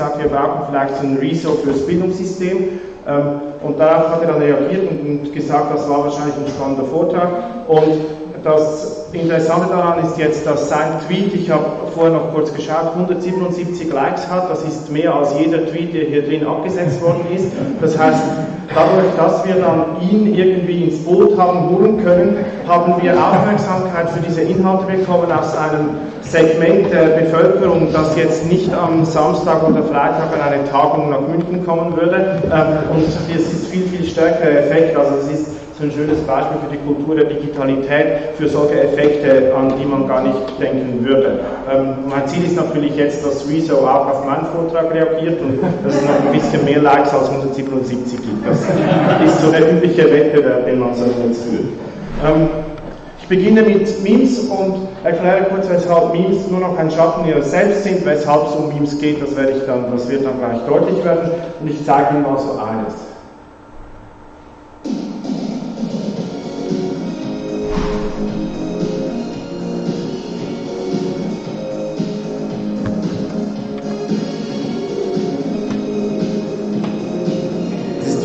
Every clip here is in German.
gesagt, wir brauchen vielleicht so ein Reso fürs Bildungssystem. Und darauf hat er dann reagiert und gesagt, das war wahrscheinlich ein spannender Vortrag. Und das Interessante daran ist jetzt, dass sein Tweet, ich habe vorher noch kurz geschaut, 177 Likes hat. Das ist mehr als jeder Tweet, der hier drin abgesetzt worden ist. Das heißt, dadurch, dass wir dann ihn irgendwie ins Boot haben holen können, haben wir Aufmerksamkeit für diese Inhalte bekommen aus einem Segment der Bevölkerung, das jetzt nicht am Samstag oder Freitag an eine Tagung nach München kommen würde. Und es ist viel, viel stärkerer Effekt. Also es ist so ein schönes Beispiel für die Kultur der Digitalität, für solche Effekte, an die man gar nicht denken würde. Mein Ziel ist natürlich jetzt, dass Rezo auch auf meinen Vortrag reagiert und dass es noch ein bisschen mehr Likes als 177 gibt. Das ist so der übliche Wettbewerb, den man so jetzt führt. Ich beginne mit Memes und erkläre kurz, weshalb Memes nur noch ein Schatten ihrer selbst sind, weshalb es um Memes geht, das wird dann gleich deutlich werden und ich zeige Ihnen mal so eines.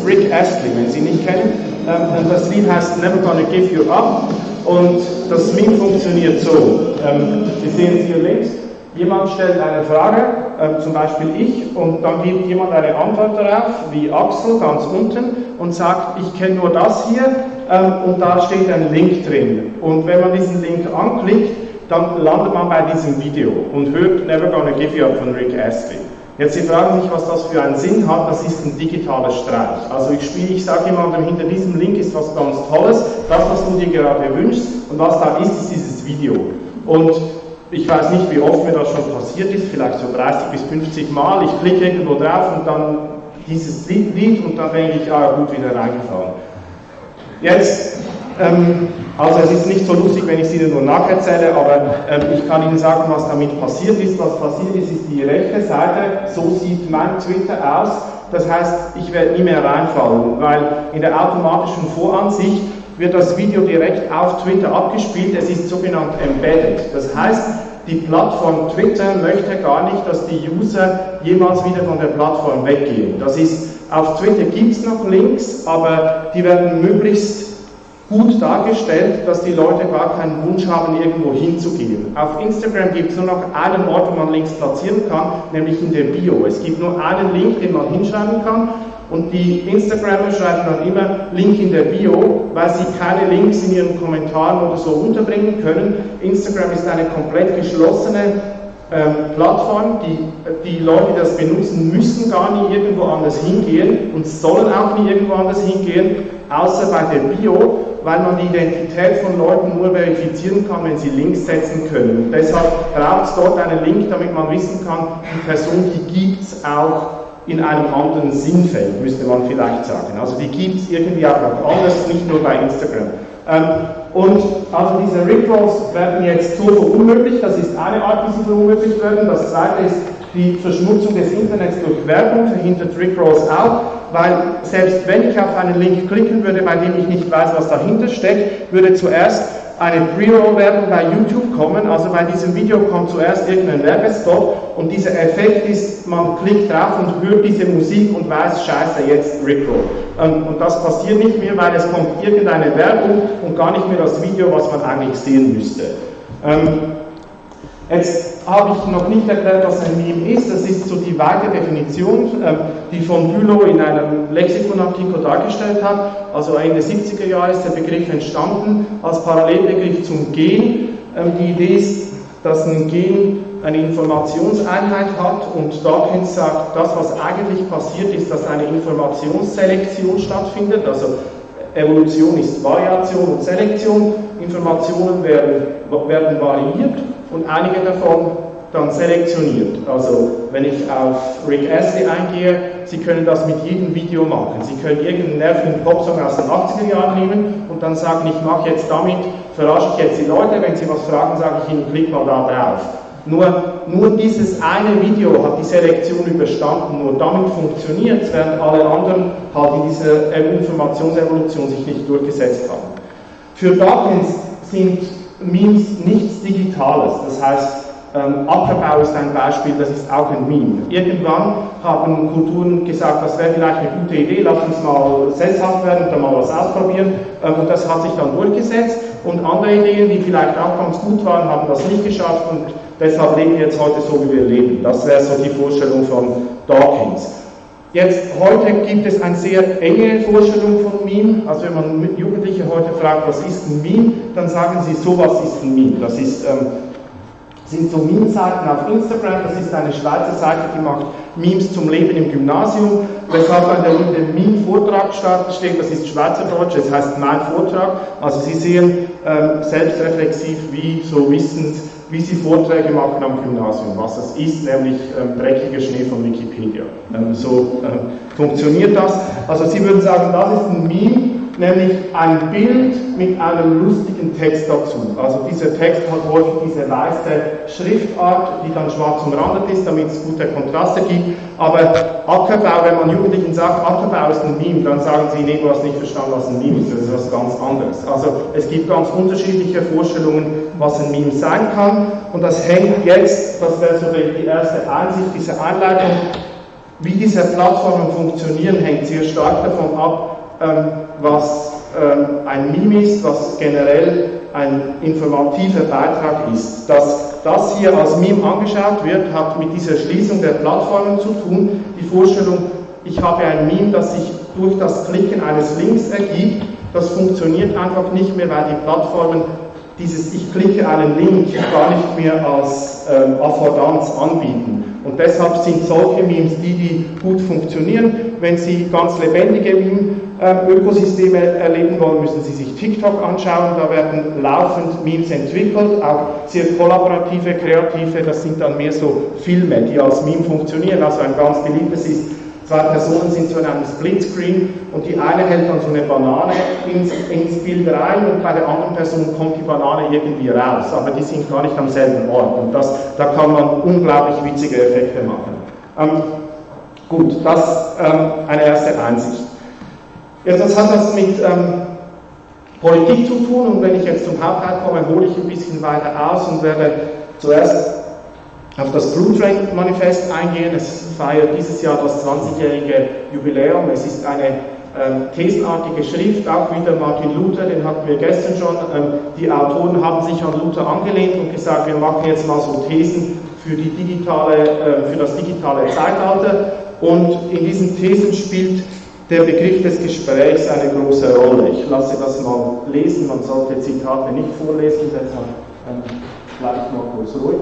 Rick Astley, wenn Sie ihn nicht kennen. Das Lied heißt Never Gonna Give You Up und das Meme funktioniert so. Sie sehen es hier links. Jemand stellt eine Frage, zum Beispiel ich, und dann gibt jemand eine Antwort darauf, wie Axel ganz unten, und sagt, ich kenne nur das hier, und da steht ein Link drin. Und wenn man diesen Link anklickt, dann landet man bei diesem Video und hört Never Gonna Give You Up von Rick Astley. Jetzt, Sie fragen sich, was das für einen Sinn hat, das ist ein digitaler Streich. Also ich sage jemandem, hinter diesem Link ist was ganz Tolles, das, was du dir gerade wünschst, und was da ist dieses Video. Und ich weiß nicht, wie oft mir das schon passiert ist, vielleicht so 30 bis 50 Mal, ich klicke irgendwo drauf und dann dieses Lied und dann denke ich, gut, wieder reingefallen. Jetzt, also es ist nicht so lustig, wenn ich es Ihnen nur nacherzähle, aber ich kann Ihnen sagen, was damit passiert ist. Was passiert ist, ist die rechte Seite, so sieht mein Twitter aus. Das heißt, ich werde nie mehr reinfallen, weil in der automatischen Voransicht wird das Video direkt auf Twitter abgespielt. Es ist sogenannt embedded. Das heißt, die Plattform Twitter möchte gar nicht, dass die User jemals wieder von der Plattform weggehen. Das ist, auf Twitter gibt es noch Links, aber die werden möglichst gut dargestellt, dass die Leute gar keinen Wunsch haben, irgendwo hinzugehen. Auf Instagram gibt es nur noch einen Ort, wo man Links platzieren kann, nämlich in der Bio. Es gibt nur einen Link, den man hinschreiben kann, und die Instagrammer schreiben dann immer Link in der Bio, weil sie keine Links in ihren Kommentaren oder so unterbringen können. Instagram ist eine komplett geschlossene Plattform, die Leute, die das benutzen, müssen gar nie irgendwo anders hingehen und sollen auch nie irgendwo anders hingehen, außer bei der Bio, weil man die Identität von Leuten nur verifizieren kann, wenn sie Links setzen können. Und deshalb braucht es dort einen Link, damit man wissen kann, die Person, die gibt es auch in einem anderen Sinnfeld, müsste man vielleicht sagen. Also die gibt es irgendwie auch noch anders, nicht nur bei Instagram. Und also diese Rickrolls werden jetzt so verunmöglicht, das ist eine Art, wie sie verunmöglicht werden. Das zweite ist die Verschmutzung des Internets durch Werbung, verhindert Rickrolls auch, weil selbst wenn ich auf einen Link klicken würde, bei dem ich nicht weiß, was dahinter steckt, würde zuerst eine Pre-Roll-Werbung bei YouTube kommen, also bei diesem Video kommt zuerst irgendein Werbespot und dieser Effekt ist, man klickt drauf und hört diese Musik und weiß, scheiße, jetzt Rickroll. Und das passiert nicht mehr, weil es kommt irgendeine Werbung und gar nicht mehr das Video, was man eigentlich sehen müsste. Jetzt habe ich noch nicht erklärt, was ein Meme ist. Das ist so die weite Definition, die von Bülow in einem Lexikonartikel dargestellt hat. Also Ende 70er Jahre ist der Begriff entstanden als Parallelbegriff zum Gen. Die Idee ist, dass ein Gen eine Informationseinheit hat und Dawkins sagt, das, was eigentlich passiert, ist, dass eine Informationsselektion stattfindet. Also Evolution ist Variation und Selektion. Informationen werden variiert und einige davon dann selektioniert. Also wenn ich auf Rick Astley eingehe, Sie können das mit jedem Video machen. Sie können irgendeinen nervigen Popsong aus den 80er Jahren nehmen und dann sagen, ich mache jetzt damit, verarsche ich jetzt die Leute, wenn Sie was fragen, sage ich Ihnen, klick mal da drauf. Nur dieses eine Video hat die Selektion überstanden, nur damit funktioniert es, während alle anderen halt in dieser Informationsevolution sich nicht durchgesetzt haben. Für Dawkins sind Memes nichts Digitales, das heißt, Ackerbau ist ein Beispiel, das ist auch ein Meme. Irgendwann haben Kulturen gesagt, das wäre vielleicht eine gute Idee, lass uns mal sesshaft werden und dann mal was ausprobieren. Und das hat sich dann durchgesetzt. Und andere Ideen, die vielleicht auch ganz gut waren, haben das nicht geschafft und deshalb leben wir jetzt heute so, wie wir leben. Das wäre so die Vorstellung von Dawkins. Jetzt, heute gibt es eine sehr enge Vorstellung von Meme. Also wenn man Jugendliche heute fragt, was ist ein Meme, dann sagen sie, sowas ist ein Meme. Das ist, sind so Meme-Seiten auf Instagram, das ist eine Schweizer Seite, die macht Memes zum Leben im Gymnasium, weshalb an der Meme-Vortrag steht, das ist Schweizerdeutsch, das heißt mein Vortrag. Also Sie sehen selbstreflexiv, wie so wissend, wie Sie Vorträge machen am Gymnasium, was es ist, nämlich dreckiger Schnee von Wikipedia. So funktioniert das. Also Sie würden sagen, das ist ein Meme, nämlich ein Bild mit einem lustigen Text dazu. Also dieser Text hat häufig diese weiße Schriftart, die dann schwarz umrandet ist, damit es gute Kontraste gibt. Aber Ackerbau, wenn man Jugendlichen sagt, Ackerbau ist ein Meme, dann sagen sie, nee, du hast nicht verstanden, was ein Meme ist, das ist was ganz anderes. Also es gibt ganz unterschiedliche Vorstellungen, was ein Meme sein kann. Und das hängt jetzt, das wäre so die erste Einsicht, diese Einleitung, wie diese Plattformen funktionieren, hängt sehr stark davon ab, was ein Meme ist, was generell ein informativer Beitrag ist. Dass das hier als Meme angeschaut wird, hat mit dieser Schließung der Plattformen zu tun. Die Vorstellung, ich habe ein Meme, das sich durch das Klicken eines Links ergibt, das funktioniert einfach nicht mehr, weil die Plattformen dieses ich klicke einen Link gar nicht mehr als Affordanz anbieten. Und deshalb sind solche Memes die gut funktionieren. Wenn Sie ganz lebendige Meme-Ökosysteme erleben wollen, müssen Sie sich TikTok anschauen. Da werden laufend Memes entwickelt, auch sehr kollaborative, kreative. Das sind dann mehr so Filme, die als Meme funktionieren. Also ein ganz beliebtes ist, zwei Personen sind so in einem Splitscreen und die eine hält dann so eine Banane ins Bild rein und bei der anderen Person kommt die Banane irgendwie raus, aber die sind gar nicht am selben Ort und da kann man unglaublich witzige Effekte machen. Gut, das eine erste Einsicht. Jetzt, was hat das mit Politik zu tun? Und wenn ich jetzt zum Hauptteil komme, hole ich ein bisschen weiter aus und werde zuerst auf das Cluetrain Manifest eingehen. Es feiert dieses Jahr das 20-jährige Jubiläum. Es ist eine thesenartige Schrift, auch wieder Martin Luther, den hatten wir gestern schon. Die Autoren haben sich an Luther angelehnt und gesagt, wir machen jetzt mal so Thesen für das digitale Zeitalter. Und in diesen Thesen spielt der Begriff des Gesprächs eine große Rolle. Ich lasse das mal lesen, man sollte Zitate nicht vorlesen, deshalb bleibe ich mal kurz ruhig.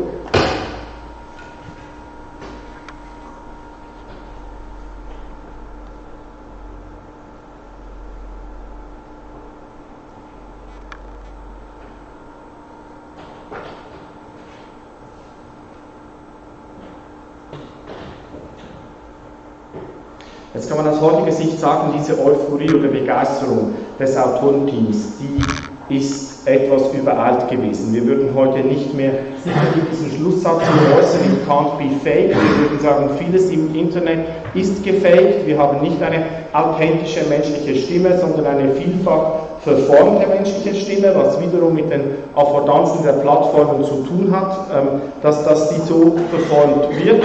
Jetzt kann man aus heutiger Sicht sagen, diese Euphorie oder Begeisterung des Autorenteams, die ist etwas übereilt gewesen. Wir würden heute nicht mehr sicherlich diesen Schlusssatz äußern, it can't be fake. Wir würden sagen, vieles im Internet ist gefaked. Wir haben nicht eine authentische menschliche Stimme, sondern eine vielfach verformte menschliche Stimme, was wiederum mit den Affordanzen der Plattformen zu tun hat, dass die so verformt wird.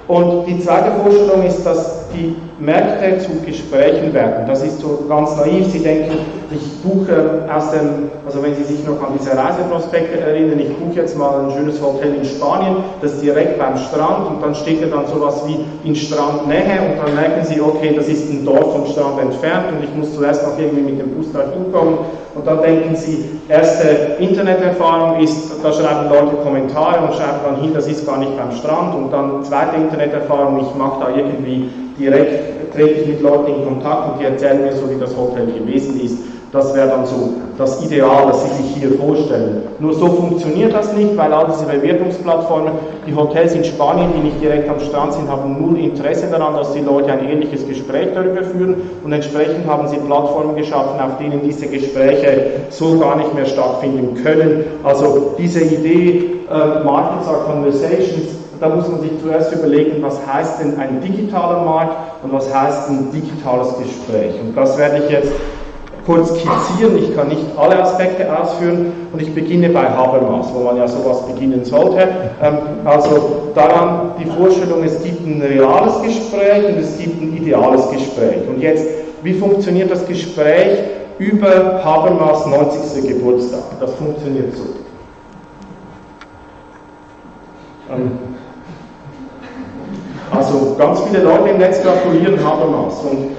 Und die zweite Vorstellung ist, dass die Märkte zu Gesprächen werden. Das ist so ganz naiv. Sie denken, ich buche also wenn Sie sich noch an diese Reiseprospekte erinnern, ich buche jetzt mal ein schönes Hotel in Spanien, das ist direkt beim Strand und dann steht ja dann sowas wie in Strandnähe und dann merken Sie, okay, das ist ein Dorf vom Strand entfernt und ich muss zuerst noch irgendwie mit dem Bus dahin kommen und dann denken Sie, erste Interneterfahrung ist, da schreiben Leute Kommentare und schreiben dann hin, das ist gar nicht beim Strand und dann zweite Interneterfahrung, ich mache da irgendwie direkt, trete ich mit Leuten in Kontakt und die erzählen mir so, wie das Hotel gewesen ist. Das wäre dann so das Ideal, das Sie sich hier vorstellen. Nur so funktioniert das nicht, weil all diese Bewertungsplattformen, die Hotels in Spanien, die nicht direkt am Strand sind, haben null Interesse daran, dass die Leute ein ähnliches Gespräch darüber führen und entsprechend haben sie Plattformen geschaffen, auf denen diese Gespräche so gar nicht mehr stattfinden können. Also diese Idee, Markets are Conversations, da muss man sich zuerst überlegen, was heißt denn ein digitaler Markt und was heißt ein digitales Gespräch. Und das werde ich jetzt kurz skizzieren, ich kann nicht alle Aspekte ausführen und ich beginne bei Habermas, wo man ja sowas beginnen sollte. Also daran die Vorstellung, es gibt ein reales Gespräch und es gibt ein ideales Gespräch. Und jetzt, wie funktioniert das Gespräch über Habermas 90. Geburtstag? Das funktioniert so. Also ganz viele Leute im Netz gratulieren Habermas und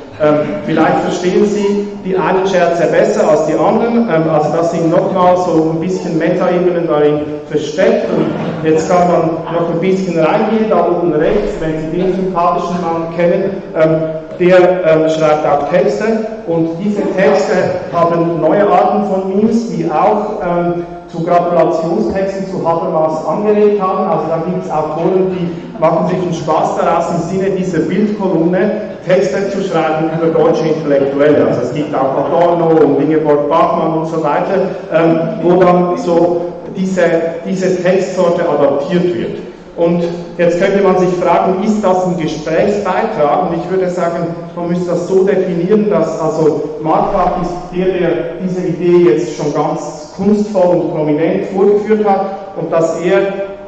vielleicht verstehen Sie die einen Scherze besser als die anderen, also das sind nochmal so ein bisschen Metaebenen darin versteckt und jetzt kann man noch ein bisschen reingehen, da oben rechts, wenn Sie den sympathischen Mann kennen, der schreibt auch Texte und diese Texte haben neue Arten von Memes, die auch zu Gratulationstexten zu Habermas angeregt haben. Also da gibt es Autoren, die machen sich einen Spaß daraus, im Sinne dieser Bildkolumne Texte zu schreiben über deutsche Intellektuelle. Also es gibt auch Adorno und Ingeborg Bachmann und so weiter, wo dann so diese Textsorte adaptiert wird. Und jetzt könnte man sich fragen, ist das ein Gesprächsbeitrag? Und ich würde sagen, man müsste das so definieren, dass also Markt ist der diese Idee jetzt schon ganz kunstvoll und prominent vorgeführt hat und dass er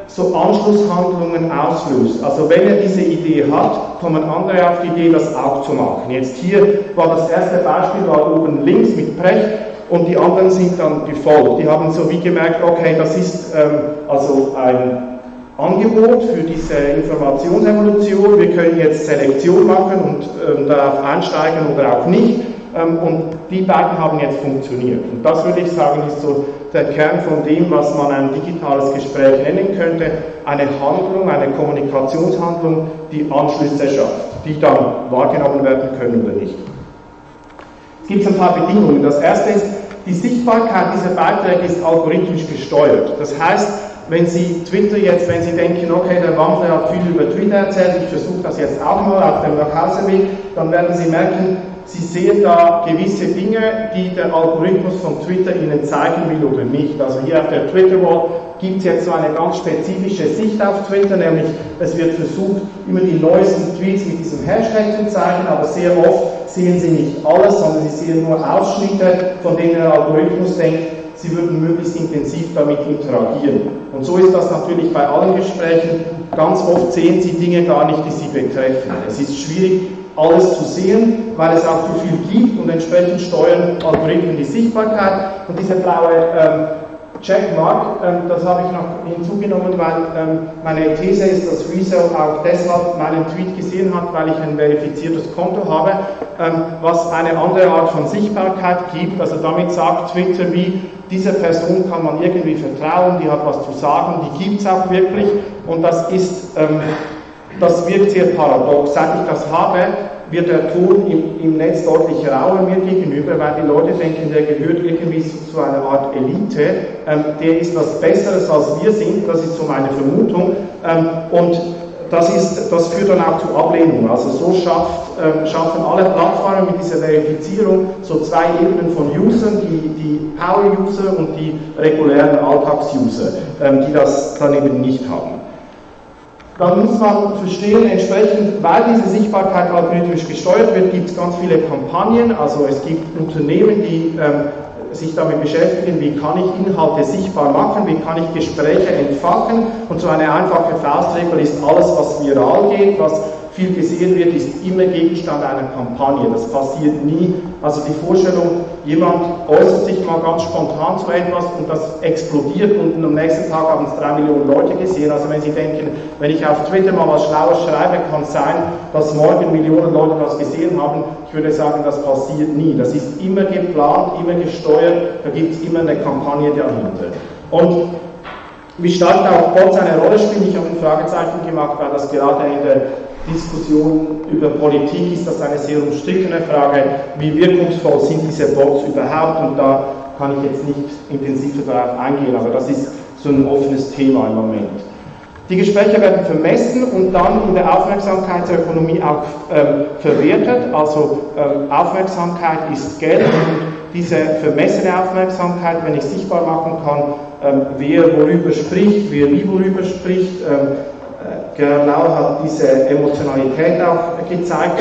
so Anschlusshandlungen auslöst. Also wenn er diese Idee hat, kommen andere auf die Idee, das auch zu machen. Jetzt hier war das erste Beispiel, war oben links mit Precht und die anderen sind dann gefolgt. Die haben so wie gemerkt, okay, das ist also ein Angebot für diese Informationsevolution, wir können jetzt Selektion machen und darauf einsteigen oder auch nicht. Und die beiden haben jetzt funktioniert. Und das würde ich sagen, ist so der Kern von dem, was man ein digitales Gespräch nennen könnte. Eine Handlung, eine Kommunikationshandlung, die Anschlüsse schafft, die dann wahrgenommen werden können oder nicht. Es gibt ein paar Bedingungen. Das erste ist, die Sichtbarkeit dieser Beiträge ist algorithmisch gesteuert. Das heißt, wenn Sie Twitter jetzt, wenn Sie denken, okay, der Wampfler hat viel über Twitter erzählt, ich versuche das jetzt auch mal auf dem Nachhauseweg, dann werden Sie merken, Sie sehen da gewisse Dinge, die der Algorithmus von Twitter Ihnen zeigen will oder nicht. Also hier auf der Twitter-Wall gibt es jetzt so eine ganz spezifische Sicht auf Twitter, nämlich es wird versucht, immer die neuesten Tweets mit diesem Hashtag zu zeigen, aber sehr oft sehen Sie nicht alles, sondern Sie sehen nur Ausschnitte, von denen der Algorithmus denkt, Sie würden möglichst intensiv damit interagieren. Und so ist das natürlich bei allen Gesprächen. Ganz oft sehen Sie Dinge gar nicht, die Sie betreffen. Es ist schwierig, alles zu sehen, weil es auch zu viel gibt und entsprechend steuern Algorithmen die Sichtbarkeit. Und diese blaue Checkmark, das habe ich noch hinzugenommen, weil meine These ist, dass Rezo auch deshalb meinen Tweet gesehen hat, weil ich ein verifiziertes Konto habe, was eine andere Art von Sichtbarkeit gibt. Also damit sagt Twitter, wie dieser Person kann man irgendwie vertrauen, die hat was zu sagen, die gibt es auch wirklich und das ist, das wirkt sehr paradox. Seit ich das habe, wird der Ton im Netz deutlich rauer mir gegenüber, weil die Leute denken, der gehört irgendwie zu einer Art Elite, der ist was Besseres als wir sind, das ist so meine Vermutung, und das führt dann auch zu Ablehnung. Also so schaffen alle Plattformen mit dieser Verifizierung so zwei Ebenen von Usern, die Power-User und die regulären Alltags-User, die das dann eben nicht haben. Dann muss man verstehen, entsprechend, weil diese Sichtbarkeit algorithmisch gesteuert wird, gibt es ganz viele Kampagnen, also es gibt Unternehmen, die sich damit beschäftigen, wie kann ich Inhalte sichtbar machen, wie kann ich Gespräche entfachen und so eine einfache Faustregel ist, alles was viral geht, was viel gesehen wird, ist immer Gegenstand einer Kampagne. Das passiert nie. Also die Vorstellung, jemand äußert sich mal ganz spontan zu etwas und das explodiert und am nächsten Tag haben es 3 Millionen Leute gesehen. Also wenn Sie denken, wenn ich auf Twitter mal was Schlaues schreibe, kann es sein, dass morgen Millionen Leute das gesehen haben. Ich würde sagen, das passiert nie. Das ist immer geplant, immer gesteuert, da gibt es immer eine Kampagne dahinter. Und wie stark da auch Bots eine Rolle spielen, ich habe ein Fragezeichen gemacht, weil das gerade in der Diskussion über Politik ist das eine sehr umstrittene Frage, wie wirkungsvoll sind diese Bots überhaupt, und da kann ich jetzt nicht intensiver darauf eingehen, aber das ist so ein offenes Thema im Moment. Die Gespräche werden vermessen und dann in der Aufmerksamkeitsökonomie auch verwertet, also Aufmerksamkeit ist Geld und diese vermessene Aufmerksamkeit, wenn ich sichtbar machen kann, wer worüber spricht, wer wie worüber spricht, Genau hat diese Emotionalität auch gezeigt,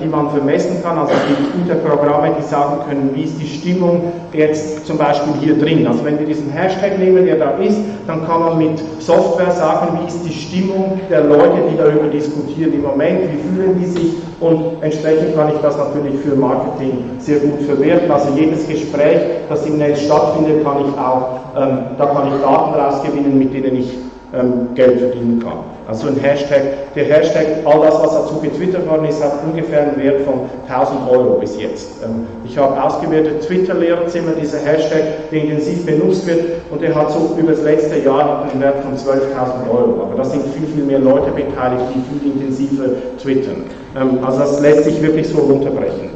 die man vermessen kann. Also es gibt gute Programme, die sagen können, wie ist die Stimmung jetzt zum Beispiel hier drin. Also wenn wir diesen Hashtag nehmen, der da ist, dann kann man mit Software sagen, wie ist die Stimmung der Leute, die darüber diskutieren im Moment, wie fühlen die sich, und entsprechend kann ich das natürlich für Marketing sehr gut verwerten. Also jedes Gespräch, das im Netz stattfindet, kann ich auch, da kann ich Daten rausgewinnen, mit denen ich Geld verdienen kann. Also ein Hashtag, der Hashtag, all das, was dazu getwittert worden ist, hat ungefähr einen Wert von 1.000 € bis jetzt. Ich habe ausgewertet Twitter-Lehrerzimmer, dieser Hashtag, der intensiv benutzt wird, und der hat so über das letzte Jahr einen Wert von 12.000 €. Aber da sind viel, viel mehr Leute beteiligt, die viel intensiver twittern. Also das lässt sich wirklich so runterbrechen.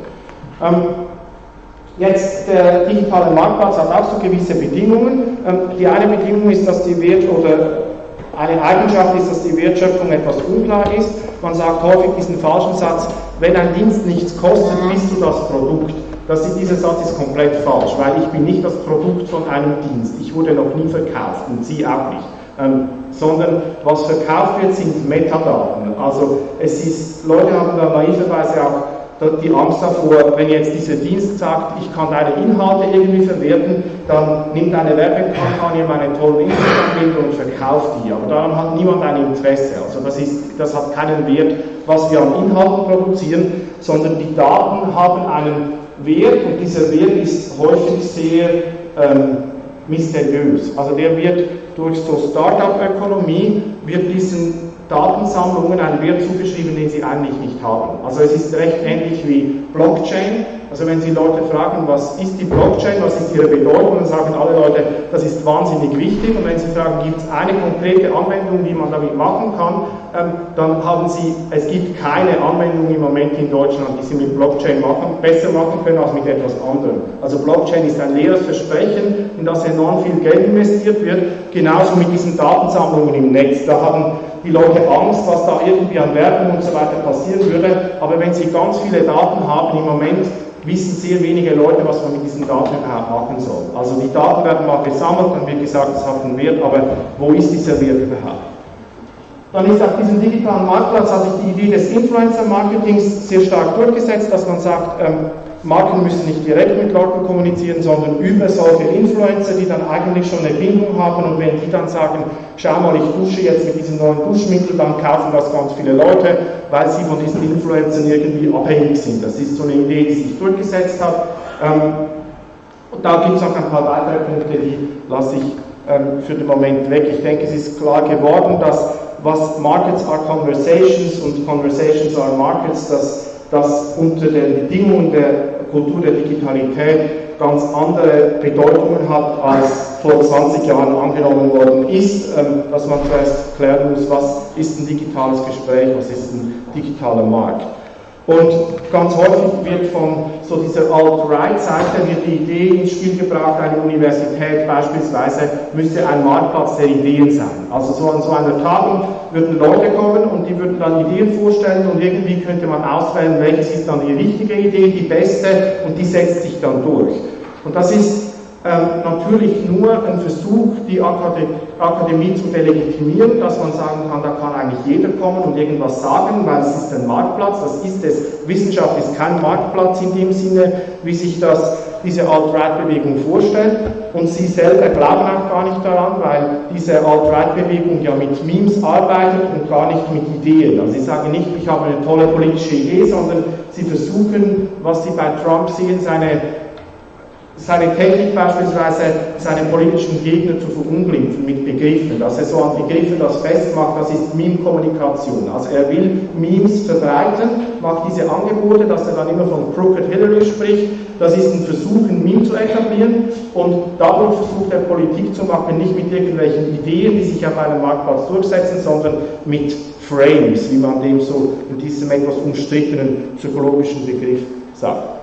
Jetzt, der digitale Marktplatz hat auch so gewisse Bedingungen. Die eine Bedingung ist, dass eine Eigenschaft ist, dass die Wertschöpfung etwas unklar ist. Man sagt häufig diesen falschen Satz, wenn ein Dienst nichts kostet, bist du das Produkt. Dieser Satz ist komplett falsch, weil ich bin nicht das Produkt von einem Dienst. Ich wurde noch nie verkauft und Sie auch nicht. Sondern was verkauft wird, sind Metadaten. Also Leute haben da naiverweise auch die Angst davor, wenn jetzt dieser Dienst sagt, ich kann deine Inhalte irgendwie verwerten, dann nimmt eine Werbekampagne meine tollen Instagram-Bilder und verkauft die. Aber daran hat niemand ein Interesse. Also das hat keinen Wert, was wir an Inhalten produzieren, sondern die Daten haben einen Wert, und dieser Wert ist häufig sehr mysteriös. Also der wird durch so Start-up-Ökonomie, wird diesen Datensammlungen einen Wert zugeschrieben, den sie eigentlich nicht haben. Also es ist recht ähnlich wie Blockchain. Also wenn Sie Leute fragen, was ist die Blockchain, was ist ihre Bedeutung, dann sagen alle Leute, das ist wahnsinnig wichtig. Und wenn Sie fragen, gibt es eine konkrete Anwendung, die man damit machen kann, dann es gibt keine Anwendung im Moment in Deutschland, die Sie mit Blockchain besser machen können als mit etwas anderem. Also Blockchain ist ein leeres Versprechen, in das enorm viel Geld investiert wird, genauso mit diesen Datensammlungen im Netz. Da haben die Leute Angst, was da irgendwie an Werbung und so weiter passieren würde, aber wenn Sie ganz viele Daten haben, im Moment wissen sehr wenige Leute, was man mit diesen Daten überhaupt machen soll. Also die Daten werden mal gesammelt, dann wird gesagt, es hat einen Wert, aber wo ist dieser Wert überhaupt? Dann ist auf diesem digitalen Marktplatz hat sich die Idee des Influencer-Marketings sehr stark durchgesetzt, dass man sagt, Marken müssen nicht direkt mit Leuten kommunizieren, sondern über solche Influencer, die dann eigentlich schon eine Bindung haben, und wenn die dann sagen, schau mal, ich dusche jetzt mit diesem neuen Duschmittel, dann kaufen das ganz viele Leute, weil sie von diesen Influencern irgendwie abhängig sind. Das ist so eine Idee, die sich durchgesetzt hat. Und da gibt es noch ein paar weitere Punkte, die lasse ich für den Moment weg. Ich denke, es ist klar geworden, dass was Markets are Conversations und Conversations are Markets, dass unter den Bedingungen der Kultur der Digitalität ganz andere Bedeutungen hat, als vor 20 Jahren angenommen worden ist, dass man zuerst klären muss, was ist ein digitales Gespräch, was ist ein digitaler Markt. Und ganz häufig wird von so dieser Alt-Right-Seite die Idee ins Spiel gebracht, eine Universität beispielsweise müsste ein Marktplatz der Ideen sein. Also so an so einer Tagung würden Leute kommen und die würden dann Ideen vorstellen, und irgendwie könnte man auswählen, welches ist dann die richtige Idee, die beste, und die setzt sich dann durch. Und das ist natürlich nur ein Versuch, die Akademie zu delegitimieren, dass man sagen kann, da kann eigentlich jeder kommen und irgendwas sagen, weil es ist ein Marktplatz, das ist es. Wissenschaft ist kein Marktplatz in dem Sinne, wie sich diese Alt-Right-Bewegung vorstellt, und sie selber glauben auch gar nicht daran, weil diese Alt-Right-Bewegung ja mit Memes arbeitet und gar nicht mit Ideen. Also sie sagen nicht, ich habe eine tolle politische Idee, sondern sie versuchen, was sie bei Trump sehen, seine Technik beispielsweise, seine politischen Gegner zu verunglimpfen mit Begriffen, dass er so an Begriffen das festmacht, das ist Meme-Kommunikation. Also er will Memes verbreiten, macht diese Angebote, dass er dann immer von Crooked Hillary spricht, das ist ein Versuch, ein Meme zu etablieren, und dadurch versucht er Politik zu machen, nicht mit irgendwelchen Ideen, die sich auf einem Marktplatz durchsetzen, sondern mit Frames, wie man dem so in diesem etwas umstrittenen psychologischen Begriff sagt.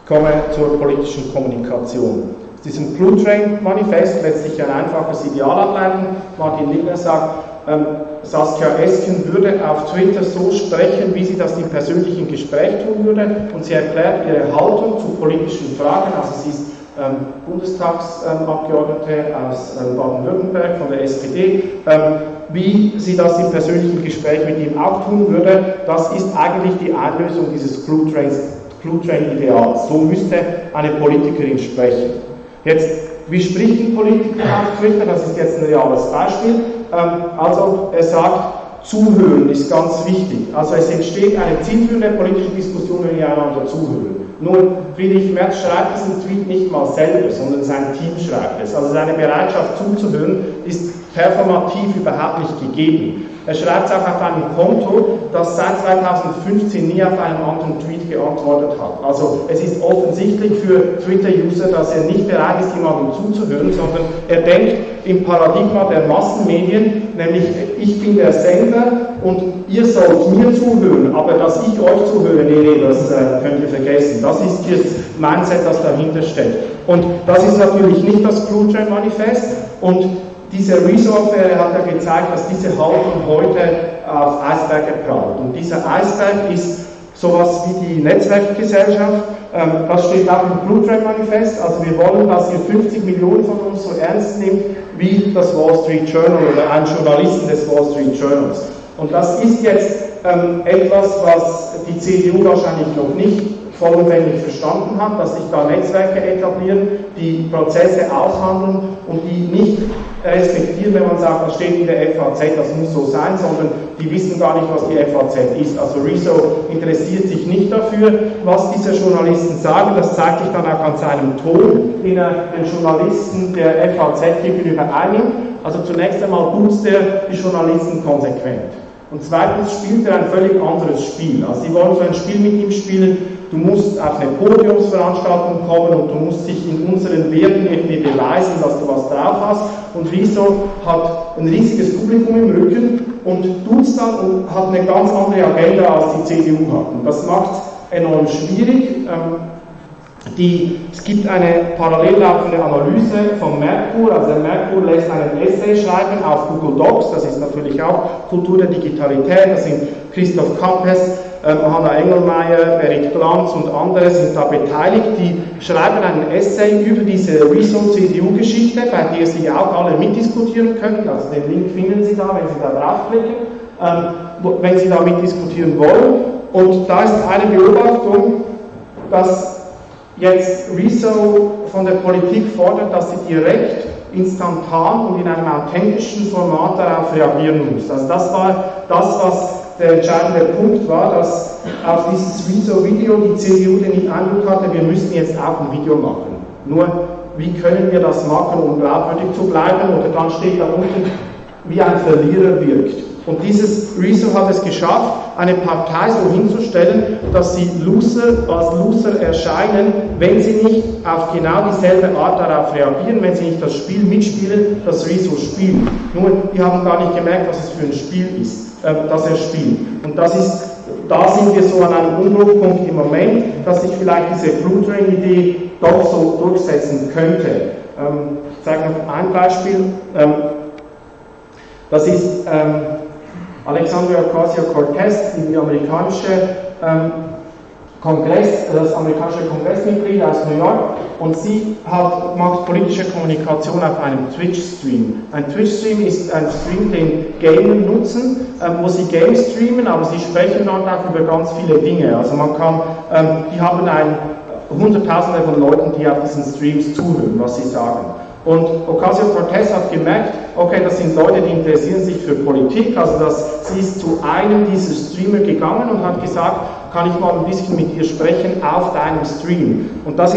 Ich komme zur politischen Kommunikation. Aus diesem Cluetrain Manifest lässt sich ein einfaches Ideal ableiten. Martin Lindner sagt, Saskia Esken würde auf Twitter so sprechen, wie sie das im persönlichen Gespräch tun würde, und sie erklärt ihre Haltung zu politischen Fragen. Also sie ist Bundestagsabgeordnete aus Baden-Württemberg von der SPD, wie sie das im persönlichen Gespräch mit ihm auch tun würde. Das ist eigentlich die Einlösung dieses Cluetrain-Ideals. So müsste eine Politikerin sprechen. Jetzt, wie spricht ein Politiker auf Twitter? Das ist jetzt ein reales Beispiel. Also er sagt, Zuhören ist ganz wichtig. Also es entsteht eine zielführende politische Diskussion, wenn wir einander zuhören. Nur Friedrich Merz schreibt diesen Tweet nicht mal selber, sondern sein Team schreibt es. Also seine Bereitschaft zuzuhören ist performativ überhaupt nicht gegeben. Er schreibt es auch auf einem Konto, das seit 2015 nie auf einen anderen Tweet geantwortet hat. Also es ist offensichtlich für Twitter-User, dass er nicht bereit ist, jemandem zuzuhören, sondern er denkt im Paradigma der Massenmedien, nämlich ich bin der Sender und ihr sollt mir zuhören, aber dass ich euch zuhöre, nee, das könnt ihr vergessen. Das ist das Mindset, das dahinter steckt. Und das ist natürlich nicht das Cluetrain Manifest und diese Rezo-Affäre hat ja gezeigt, dass diese Haltung heute auf Eisberge prallt. Und dieser Eisberg ist sowas wie die Netzwerkgesellschaft. Das steht auch im Cluetrain Manifest. Also wir wollen, dass ihr 50 Millionen von uns so ernst nimmt wie das Wall Street Journal oder ein Journalisten des Wall Street Journals. Und das ist jetzt etwas, was die CDU wahrscheinlich noch nicht vollumfänglich verstanden hat, dass sich da Netzwerke etablieren, die Prozesse aushandeln und die nicht respektieren, wenn man sagt, das steht in der FAZ, das muss so sein, sondern die wissen gar nicht, was die FAZ ist. Also Rezo interessiert sich nicht dafür, was diese Journalisten sagen, das zeigt sich dann auch an seinem Ton, den er den Journalisten der FAZ gegenüber einnimmt. Also zunächst einmal duzt er die Journalisten konsequent. Und zweitens spielt er ein völlig anderes Spiel. Also sie wollen so ein Spiel mit ihm spielen, du musst auf eine Podiumsveranstaltung kommen und du musst dich in unseren Werten irgendwie beweisen, dass du was drauf hast. Und Rezo hat ein riesiges Publikum im Rücken und tut's dann und hat eine ganz andere Agenda, als die CDU hat. Und das macht es enorm schwierig. Es gibt eine parallel laufende Analyse von Merkur, also der Merkur lässt einen Essay schreiben auf Google Docs, das ist natürlich auch Kultur der Digitalität, da sind Christoph Kappes, Hanna Engelmeier, Berit Glanz und andere sind da beteiligt, die schreiben einen Essay über diese Rezo-CDU-Geschichte, bei der Sie auch alle mitdiskutieren können, also den Link finden Sie da, wenn Sie da draufklicken, wenn Sie da mitdiskutieren wollen. Und da ist eine Beobachtung, dass jetzt Rezo von der Politik fordert, dass sie direkt, instantan und in einem authentischen Format darauf reagieren muss. Also das war das, was der entscheidende Punkt war, dass auf dieses Rezo-Video die CDU den Eindruck hatte, wir müssen jetzt auch ein Video machen. Nur, wie können wir das machen, um glaubwürdig zu bleiben? Oder dann steht da unten, wie ein Verlierer wirkt. Und dieses Rezo hat es geschafft, eine Partei so hinzustellen, dass sie als Loser erscheinen, wenn sie nicht auf genau dieselbe Art darauf reagieren, wenn sie nicht das Spiel mitspielen, das Rezo spielt. Nur, die haben gar nicht gemerkt, was es für ein Spiel ist, das er spielt. Und da sind wir so an einem Umbruchpunkt im Moment, dass sich vielleicht diese Cluetrain-Idee doch so durchsetzen könnte. Ich zeige noch ein Beispiel. Das ist Alexandria Ocasio-Cortez, das amerikanische Kongressmitglied aus New York, und sie macht politische Kommunikation auf einem Twitch-Stream. Ein Twitch-Stream ist ein Stream, den Gamer nutzen, wo sie Games streamen, aber sie sprechen dort auch über ganz viele Dinge. Also die haben Hunderttausende von Leuten, die auf diesen Streams zuhören, was sie sagen. Und Ocasio-Cortez hat gemerkt, okay, das sind Leute, die interessieren sich für Politik, also sie ist zu einem dieser Streamer gegangen und hat gesagt, kann ich mal ein bisschen mit dir sprechen auf deinem Stream. Und das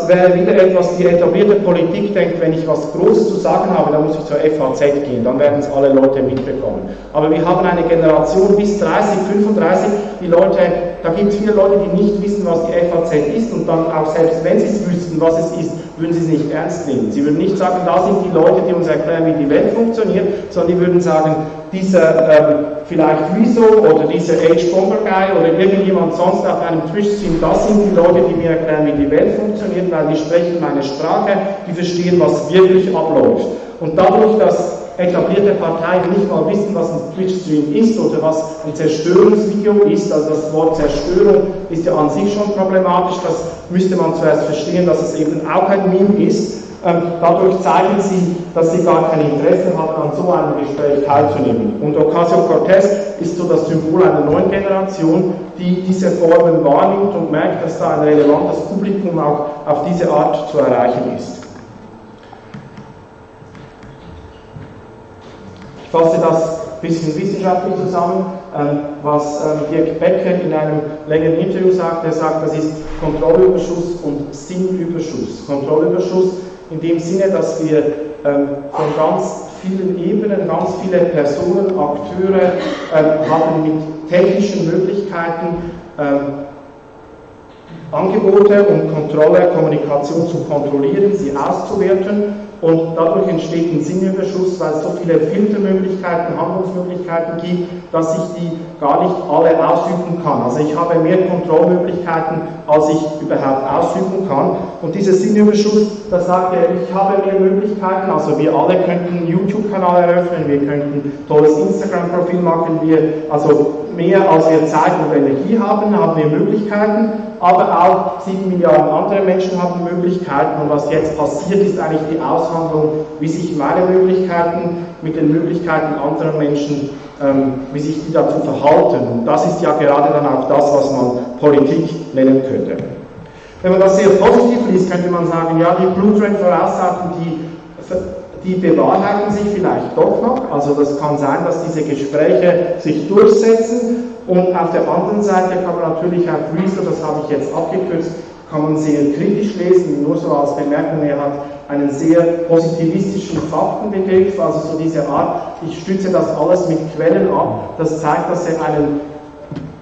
wäre wieder etwas, die etablierte Politik denkt, wenn ich was Großes zu sagen habe, dann muss ich zur FAZ gehen, dann werden es alle Leute mitbekommen. Aber wir haben eine Generation bis 30, 35, da gibt es viele Leute, die nicht wissen, was die FAZ ist und dann auch selbst wenn sie es wüssten, was es ist, würden sie es nicht ernst nehmen. Sie würden nicht sagen, da sind die Leute, die uns erklären, wie die Welt funktioniert, sondern die würden sagen, dieser vielleicht Rezo oder dieser H-Bomber-Guy oder irgendjemand sonst auf einem Twitch-Stream, das sind die Leute, die mir erklären, wie die Welt funktioniert, weil die sprechen meine Sprache, die verstehen, was wirklich abläuft. Und dadurch, dass etablierte Partei, die nicht mal wissen, was ein Twitch-Stream ist oder was ein Zerstörungsvideo ist. Also das Wort Zerstörung ist ja an sich schon problematisch. Das müsste man zuerst verstehen, dass es eben auch ein Meme ist. Dadurch zeigen sie, dass sie gar kein Interesse hatten, an so einem Gespräch teilzunehmen. Und Ocasio-Cortez ist so das Symbol einer neuen Generation, die diese Formen wahrnimmt und merkt, dass da ein relevantes Publikum auch auf diese Art zu erreichen ist. Ich fasse das ein bisschen wissenschaftlich zusammen, was Dirk Becker in einem längeren Interview sagt. Er sagt, das ist Kontrollüberschuss und Sinnüberschuss. Kontrollüberschuss in dem Sinne, dass wir von ganz vielen Ebenen, ganz viele Personen, Akteure haben mit technischen Möglichkeiten Angebote und Kontrolle, Kommunikation zu kontrollieren, sie auszuwerten. Und dadurch entsteht ein Sinnüberschuss, weil es so viele Filtermöglichkeiten, Handlungsmöglichkeiten gibt, dass ich die gar nicht alle ausüben kann. Also ich habe mehr Kontrollmöglichkeiten, als ich überhaupt ausüben kann. Und dieser Sinnüberschuss, da sagt er, ich habe mehr Möglichkeiten, also wir alle könnten einen YouTube-Kanal eröffnen, wir könnten ein tolles Instagram-Profil machen, also mehr als wir Zeit und Energie haben wir Möglichkeiten, aber auch 7 Milliarden andere Menschen haben Möglichkeiten und was jetzt passiert, ist eigentlich die Aushandlung, wie sich meine Möglichkeiten mit den Möglichkeiten anderer Menschen, wie sich die dazu verhalten. Und das ist ja gerade dann auch das, was man Politik nennen könnte. Wenn man das sehr positiv liest, könnte man sagen, ja, die Cluetrain-Voraussagen, die bewahrheiten sich vielleicht doch noch. Also das kann sein, dass diese Gespräche sich durchsetzen. Und auf der anderen Seite kann man natürlich auch Reason, das habe ich jetzt abgekürzt, kann man sehr kritisch lesen, nur so als Bemerkung, er hat einen sehr positivistischen Faktenbegriff, also so diese Art, ich stütze das alles mit Quellen ab, das zeigt, dass er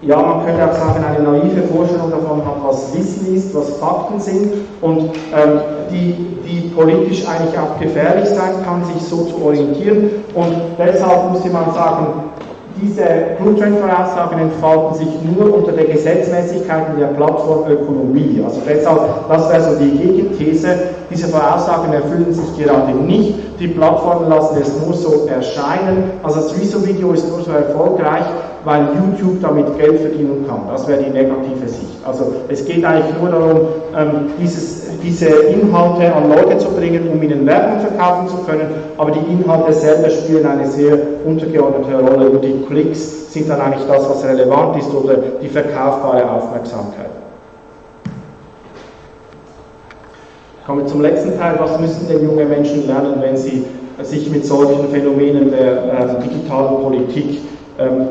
man könnte auch sagen, eine naive Vorstellung davon hat, was Wissen ist, was Fakten sind und die politisch eigentlich auch gefährlich sein kann, sich so zu orientieren und deshalb muss man sagen, diese Cluetrain-Voraussagen entfalten sich nur unter den Gesetzmäßigkeiten der Plattformökonomie. Also deshalb, das wäre so die Gegenthese, diese Voraussagen erfüllen sich gerade nicht. Die Plattformen lassen es nur so erscheinen. Also das Rezo-Video ist nur so erfolgreich, weil YouTube damit Geld verdienen kann. Das wäre die negative Sicht. Also es geht eigentlich nur darum, diese Inhalte an Leute zu bringen, um ihnen Werbung verkaufen zu können, aber die Inhalte selber spielen eine sehr untergeordnete Rolle und die Klicks sind dann eigentlich das, was relevant ist oder die verkaufbare Aufmerksamkeit. Kommen wir zum letzten Teil. Was müssen denn junge Menschen lernen, wenn sie sich mit solchen Phänomenen der digitalen Politik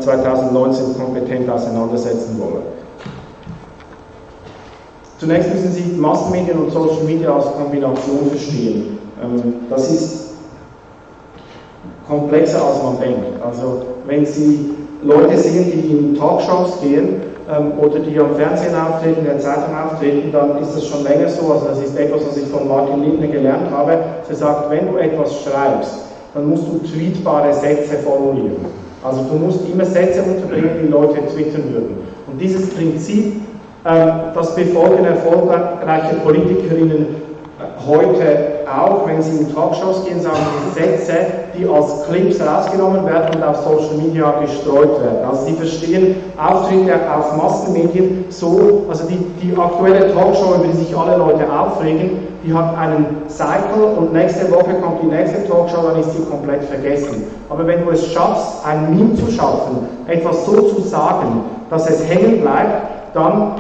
2019 kompetent auseinandersetzen wollen? Zunächst müssen Sie Massenmedien und Social Media als Kombination verstehen. Das ist komplexer, als man denkt. Also wenn Sie Leute sehen, die in Talkshows gehen oder die am Fernsehen auftreten, in der Zeitung auftreten, dann ist das schon länger so. Also das ist etwas, was ich von Martin Lindner gelernt habe. Er sagt, wenn du etwas schreibst, dann musst du tweetbare Sätze formulieren. Also du musst immer Sätze unterbringen, die Leute twittern würden. Und dieses Prinzip, das befolgen erfolgreiche Politikerinnen heute auch, wenn sie in Talkshows gehen, sagen sie Sätze, die als Clips rausgenommen werden und auf Social Media gestreut werden. Also sie verstehen Auftritte auf Massenmedien so, also die aktuelle Talkshow, über die sich alle Leute aufregen, die hat einen Cycle und nächste Woche kommt die nächste Talkshow, dann ist sie komplett vergessen. Aber wenn du es schaffst, ein Meme zu schaffen, etwas so zu sagen, dass es hängen bleibt, dann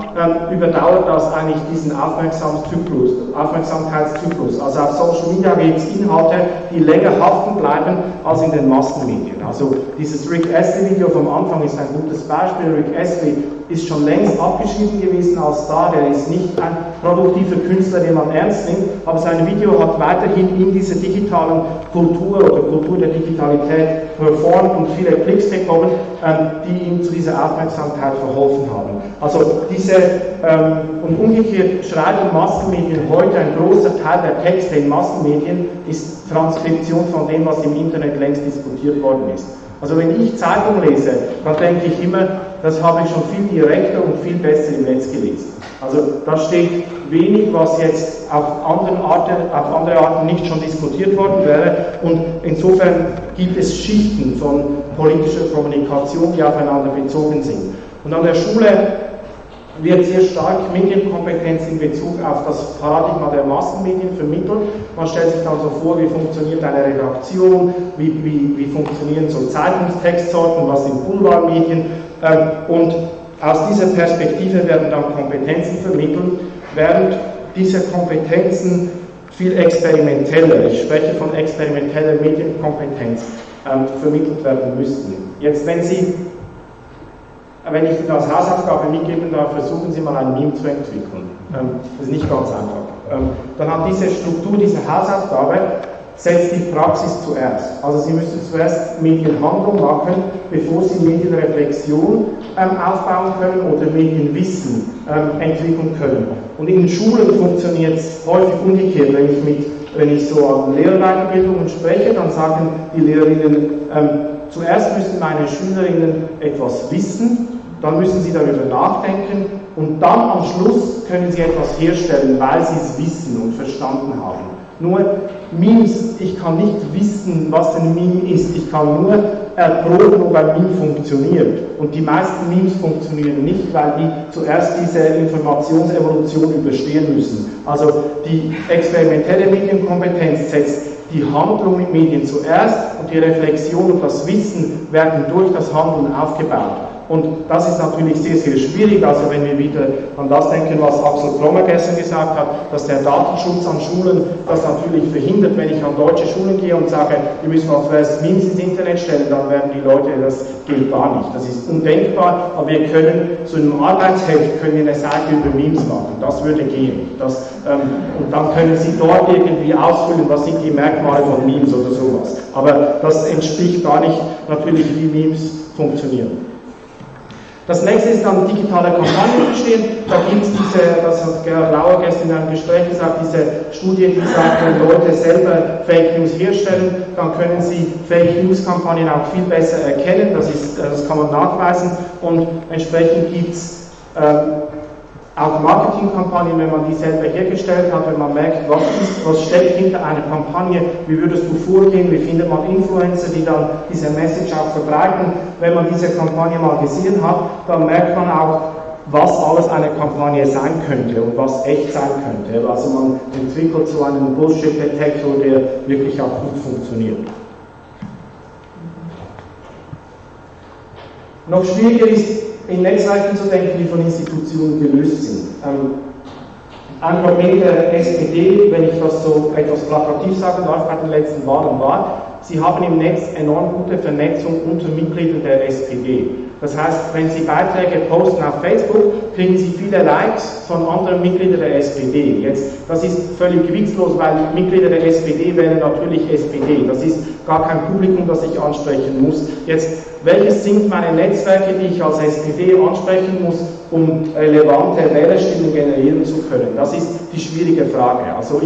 überdauert das eigentlich diesen Aufmerksamkeitszyklus. Also auf Social Media gibt es Inhalte, die länger haften bleiben als in den Massenmedien. Also dieses Rick Astley-Video vom Anfang ist ein gutes Beispiel. Rick Astley ist schon längst abgeschrieben gewesen als Star, der ist nicht ein produktiver Künstler, den man ernst nimmt, aber sein Video hat weiterhin in dieser digitalen Kultur oder Kultur der Digitalität performt und viele Klicks bekommen, die ihm zu dieser Aufmerksamkeit verholfen haben. Also und umgekehrt schreiben Massenmedien heute, ein großer Teil der Texte in Massenmedien ist Transkription von dem, was im Internet längst diskutiert worden ist. Also wenn ich Zeitung lese, dann denke ich immer, das habe ich schon viel direkter und viel besser im Netz gelesen. Also da steht wenig, was jetzt auf andere Arten nicht schon diskutiert worden wäre, und insofern gibt es Schichten von politischer Kommunikation, die aufeinander bezogen sind. Und an der Schule wird sehr stark Medienkompetenz in Bezug auf das Paradigma der Massenmedien vermittelt. Man stellt sich dann so vor, wie funktioniert eine Redaktion, wie funktionieren so Zeitungstextsorten, was sind Boulevardmedien, und aus dieser Perspektive werden dann Kompetenzen vermittelt, während diese Kompetenzen viel experimenteller, ich spreche von experimenteller Medienkompetenz, vermittelt werden müssten. Jetzt, wenn ich Ihnen als Hausaufgabe mitgeben darf, versuchen Sie mal ein Meme zu entwickeln. Das ist nicht ganz einfach. Dann hat diese Struktur, diese Hausaufgabe, setzt die Praxis zuerst. Also Sie müssen zuerst Medienhandlung machen, bevor Sie Medienreflexion aufbauen können oder Medienwissen entwickeln können. Und in Schulen funktioniert es häufig umgekehrt. Wenn ich so an Lehrerweiterbildungen spreche, dann sagen die Lehrerinnen, zuerst müssen meine Schülerinnen etwas wissen, dann müssen sie darüber nachdenken und dann am Schluss können sie etwas herstellen, weil sie es wissen und verstanden haben. Nur Memes, ich kann nicht wissen, was ein Meme ist, ich kann nur erproben, ob ein Meme funktioniert. Und die meisten Memes funktionieren nicht, weil die zuerst diese Informationsevolution überstehen müssen. Also die experimentelle Medienkompetenz setzt die Handlung mit Medien zuerst und die Reflexion und das Wissen werden durch das Handeln aufgebaut. Und das ist natürlich sehr, sehr schwierig, also wenn wir wieder an das denken, was Axel Frommer gestern gesagt hat, dass der Datenschutz an Schulen das natürlich verhindert, wenn ich an deutsche Schulen gehe und sage, wir müssen mal zuerst Memes ins Internet stellen, dann werden die Leute, das geht gar nicht, das ist undenkbar, aber wir können zu einem Arbeitsheft eine Seite über Memes machen, das würde gehen. Und dann können Sie dort irgendwie ausfüllen, was sind die Merkmale von Memes oder sowas. Aber das entspricht gar nicht natürlich, wie Memes funktionieren. Das nächste ist dann digitale Kampagnen verstehen. Da gibt es das hat Gerhard Lauer gestern in einem Gespräch gesagt, diese Studie, die sagt, wenn Leute selber Fake News herstellen, dann können sie Fake News Kampagnen auch viel besser erkennen, das kann man nachweisen, und entsprechend gibt es auch Marketingkampagnen, wenn man die selber hergestellt hat, wenn man merkt, was steckt hinter einer Kampagne, wie würdest du vorgehen, wie findet man Influencer, die dann diese Message auch verbreiten. Wenn man diese Kampagne mal gesehen hat, dann merkt man auch, was alles eine Kampagne sein könnte und was echt sein könnte. Also man entwickelt so einen Bullshit-Detektor, der wirklich auch gut funktioniert. Noch schwieriger ist, in Netzwerken zu denken, die von Institutionen gelöst sind. Ein Problem der SPD, wenn ich das so etwas plakativ sagen darf, bei den letzten Wahlen war, sie haben im Netz enorm gute Vernetzung unter Mitgliedern der SPD. Das heißt, wenn Sie Beiträge posten auf Facebook, kriegen Sie viele Likes von anderen Mitgliedern der SPD. Das ist völlig witzlos, weil Mitglieder der SPD wählen natürlich SPD. Das ist gar kein Publikum, das ich ansprechen muss. Welches sind meine Netzwerke, die ich als SPD ansprechen muss, um relevante Wählerstimmen generieren zu können? Das ist die schwierige Frage. Also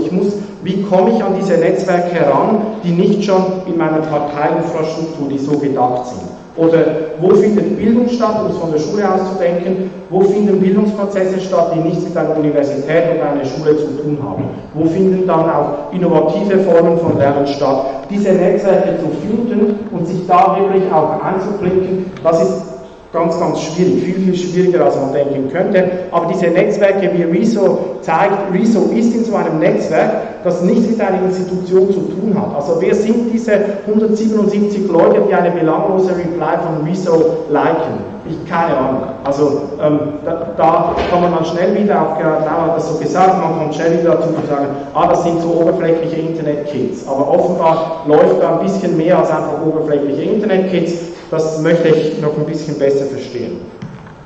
wie komme ich an diese Netzwerke heran, die nicht schon in meiner Parteiinfrastruktur, die so gedacht sind? Oder wo findet Bildung statt, um es von der Schule aus zu denken? Wo finden Bildungsprozesse statt, die nichts mit einer Universität oder einer Schule zu tun haben? Wo finden dann auch innovative Formen von Lernen statt? Diese Netzwerke zu finden und sich da wirklich auch einzuklicken, das ist ganz, ganz schwierig, viel, viel schwieriger, als man denken könnte. Aber diese Netzwerke, wie Rezo zeigt, Rezo ist in so einem Netzwerk, das nichts mit einer Institution zu tun hat. Also wer sind diese 177 Leute, die eine belanglose Reply von Rezo liken? Keine Ahnung. Also da kann man dann schnell wieder, auch Gerhard Lauer hat das so gesagt, man kommt schnell wieder dazu zu sagen, das sind so oberflächliche Internet-Kids. Aber offenbar läuft da ein bisschen mehr als einfach oberflächliche Internet-Kids. Das möchte ich noch ein bisschen besser verstehen.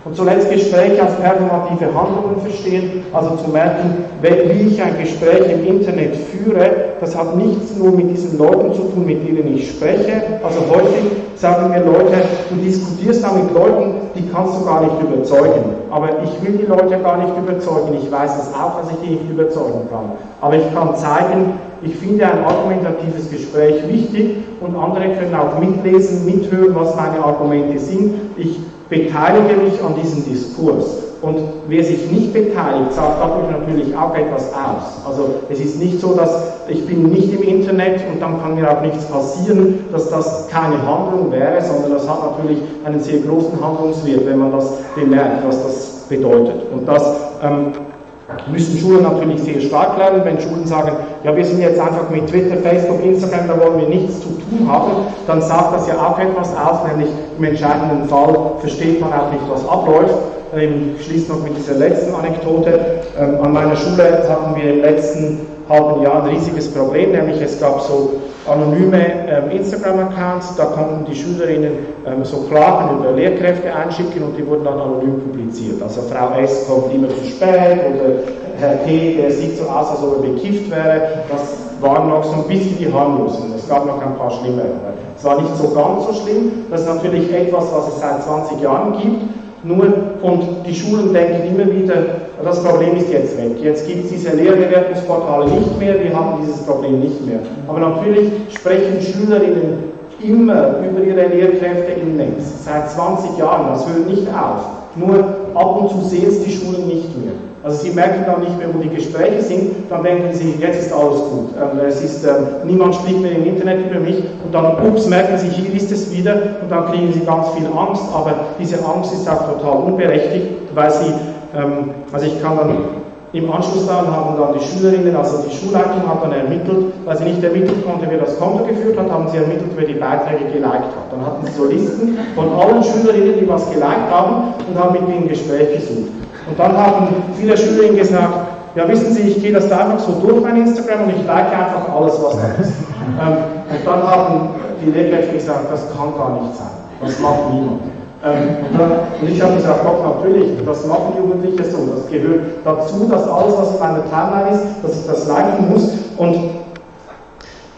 Und zuletzt Gespräche als performative Handlungen verstehen, also zu merken, wie ich ein Gespräch im Internet führe, das hat nichts nur mit diesen Leuten zu tun, mit denen ich spreche. Also häufig sagen mir Leute, du diskutierst da mit Leuten, die kannst du gar nicht überzeugen. Aber ich will die Leute gar nicht überzeugen, ich weiß es auch, dass ich die nicht überzeugen kann. Aber ich kann zeigen, ich finde ein argumentatives Gespräch wichtig und andere können auch mitlesen, mithören, was meine Argumente sind. Ich beteilige mich an diesem Diskurs. Und wer sich nicht beteiligt, sagt dadurch natürlich auch etwas aus. Also es ist nicht so, dass ich bin nicht im Internet und dann kann mir auch nichts passieren, dass das keine Handlung wäre, sondern das hat natürlich einen sehr großen Handlungswert, wenn man das bemerkt, was das bedeutet. Und das müssen Schulen natürlich sehr stark lernen, wenn Schulen sagen, ja, wir sind jetzt einfach mit Twitter, Facebook, Instagram, da wollen wir nichts zu tun haben, dann sagt das ja auch etwas aus, nämlich im entscheidenden Fall versteht man auch nicht, was abläuft. Ich schließe noch mit dieser letzten Anekdote. An meiner Schule hatten wir im letzten halben Jahr ein riesiges Problem, nämlich es gab so anonyme Instagram-Accounts, da konnten die Schülerinnen so Klagen über Lehrkräfte einschicken und die wurden dann anonym publiziert. Also Frau S. kommt immer zu spät oder Herr P., der sieht so aus, als ob er bekifft wäre. Das waren noch so ein bisschen die harmlosen. Es gab noch ein paar schlimmere. Es war nicht so ganz so schlimm. Das ist natürlich etwas, was es seit 20 Jahren gibt. Nur, und die Schulen denken immer wieder, das Problem ist jetzt weg. Jetzt gibt es diese Lehrbewertungsportale nicht mehr, wir haben dieses Problem nicht mehr. Aber natürlich sprechen Schülerinnen immer über ihre Lehrkräfte im Netz. Seit 20 Jahren, das hört nicht auf. Nur ab und zu sehen es die Schulen nicht mehr. Also sie merken dann nicht mehr, wo die Gespräche sind, dann denken sie, jetzt ist alles gut. Niemand spricht mehr im Internet über mich und dann, ups, merken sie, hier ist es wieder und dann kriegen sie ganz viel Angst, aber diese Angst ist auch total unberechtigt, weil sie, also ich kann dann im Anschluss daran haben dann die Schülerinnen, also die Schulleitung hat dann ermittelt, weil sie nicht ermitteln konnte, wer das Konto geführt hat, haben sie ermittelt, wer die Beiträge geliked hat. Dann hatten sie so Listen von allen Schülerinnen, die was geliked haben und haben mit ihnen ein Gespräch gesucht. Und dann haben viele Schülerinnen gesagt, ja wissen Sie, ich gehe das da einfach so durch mein Instagram und ich like einfach alles, was da ist. Und dann haben die Lehrkräfte gesagt, das kann gar nicht sein, das macht niemand. Und ich habe gesagt, doch natürlich, das machen Jugendliche so, das gehört dazu, dass alles, was in meiner Timeline ist, dass ich das liken muss. Und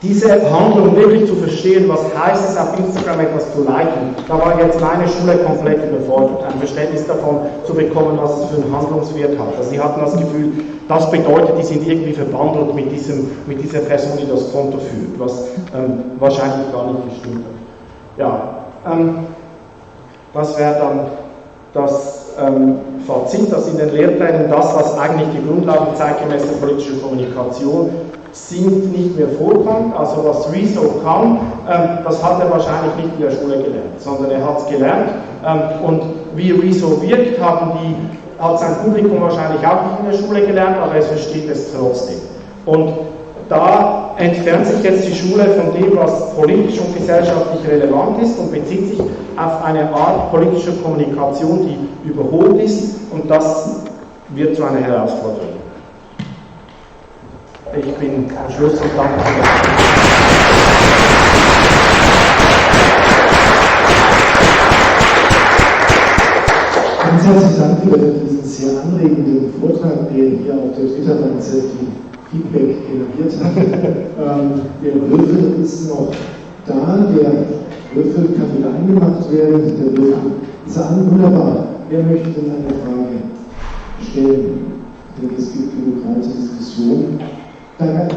diese Handlung wirklich zu verstehen, was heißt es auf Instagram etwas zu liken, da war jetzt meine Schule komplett überfordert, ein Verständnis davon zu bekommen, was es für einen Handlungswert hat. Also sie hatten das Gefühl, das bedeutet, die sind irgendwie verbandelt mit dieser Person, die das Konto führt, was wahrscheinlich gar nicht gestimmt hat. Ja, das wäre dann das Fazit, dass in den Lehrplänen das, was eigentlich die Grundlagen zeitgemäßer politischer Kommunikation sind, nicht mehr vorkommt. Also was Rezo kann, das hat er wahrscheinlich nicht in der Schule gelernt, sondern er hat es gelernt. Und wie Rezo wirkt, hat sein Publikum wahrscheinlich auch nicht in der Schule gelernt, aber es versteht es trotzdem. Und da entfernt sich jetzt die Schule von dem, was politisch und gesellschaftlich relevant ist und bezieht sich auf eine Art politischer Kommunikation, die überholt ist, und das wird zu einer Herausforderung. Ich bin am Schluss und danke für das. Ganz herzlichen Dank für diesen sehr anregenden Vortrag, der hier auf der Twitter-Seite Feedback generiert hat. Der Würfel ist noch da, der Würfel kann wieder eingemacht werden, der Würfel ist an. Wunderbar. Wer möchte denn eine Frage stellen? Ich denke, es gibt genug Raum zur Diskussion. Danke.